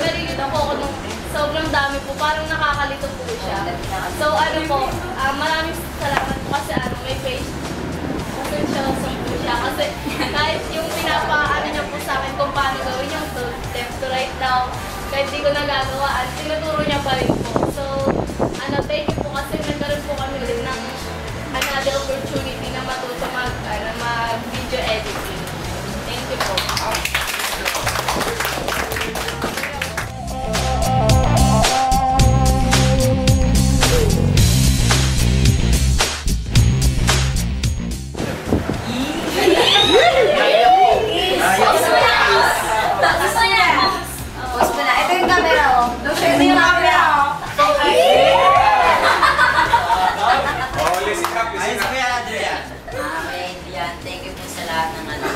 nalilito po ako nung sobrang dami po, parang nakakalito po siya. So ano po, maraming salamat po kasi may page. Pasensyoso po siya kasi kahit yung pinapaano niya po sa akin kung paano gawin yung left to right now, kahit di ko nagagawa, tinuturo niya pa rin po. So thank you po kasi nagkaroon po kami ulit ng another opportunity na matuto mag-video editing. Thank you po.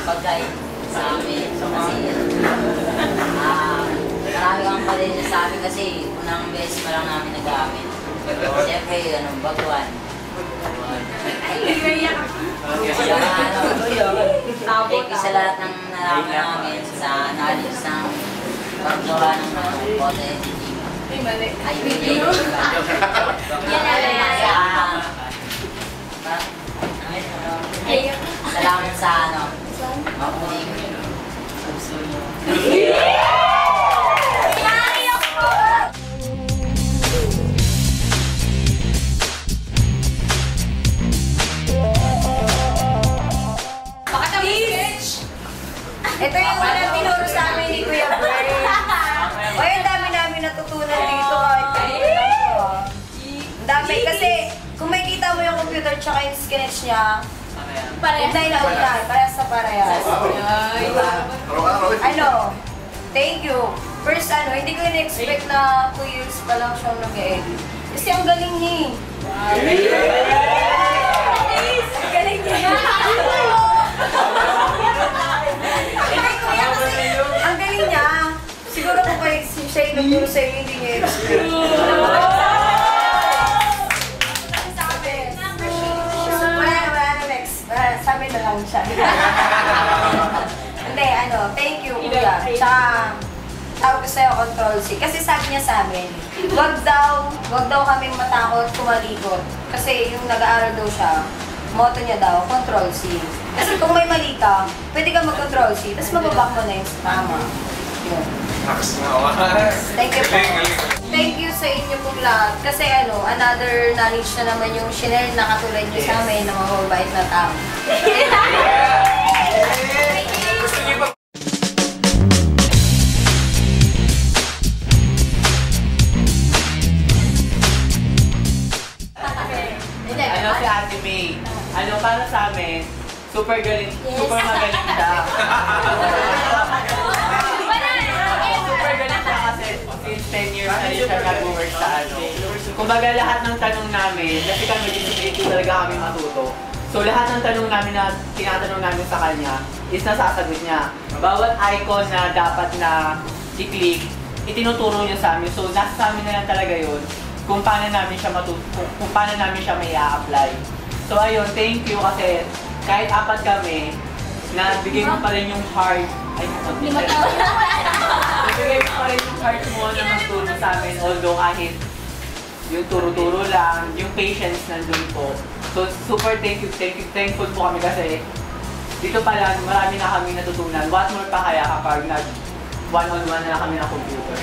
Pag-guide sa amin kasi marami kang palensya sa amin kasi unang beses pa lang namin nagamit. Siyempre, baguan. Thank you sa lahat ng nalaman namin sa knowledge ng paggawa ng photo editing. Salamat sa mapuling puso mo. Ito yung unang tinuro sa amin ni Kuya Bray. O, yung dami namin natutunan dito. Ang dami kasi kung makikita mo yung computer tsaka yung sketch niya, parehas na ulan, parehas sa parehas. Thank you. First, hindi ko in-expect na 2 years pa lang siyang nag-edit. Kasi ang galing niya. Ang galing niya. Ang galing niya. Siguro kung kayo siya yung nagturo sa'yo, hindi niya expect. Sabi na lang siya. Hindi, thank you, Kuya. Tsaka, tawag ko sa'yo, Control C. Kasi sabi niya sa amin, wag daw kaming matakot kumalikot. Kasi yung nag-aaral daw siya, motto niya daw, Control C. Kasi kung may mali ka, pwede ka mag-Control C, tapos mababak mo na yung tama. Yun. Thank you po. Thank you sa inyo pong lahat. Kasi another knowledge na naman yung shinare na katulad nyo sa amin na mga mabait na tao. Si Ate May, para sa amin, super magaling siya. Super galing siya kasi since 10 years na rin siya nag-work sa Kumbaga lahat ng tanong namin, kasi kami disability talaga kami matuto. So lahat ng tanong namin na tinatanong namin sa kanya is nasasagot niya. Bawat icon na dapat na i-click, itinuturo niya sa amin. So nasa sa amin na lang talaga yun kung paano namin siya kung paano namin siya may i-apply. So ayun, thank you kasi kahit 4 kami, nabigay mo pa rin yung heart. Nabigay mo pa rin yung heart mo na magturo sa amin, although kahit yung turo-turo lang, yung patience nandun po. So super thankful po kami kasi dito pa lang marami na kami natutunan. What more pa kaya kapag nag one-on-one na kami ng computer.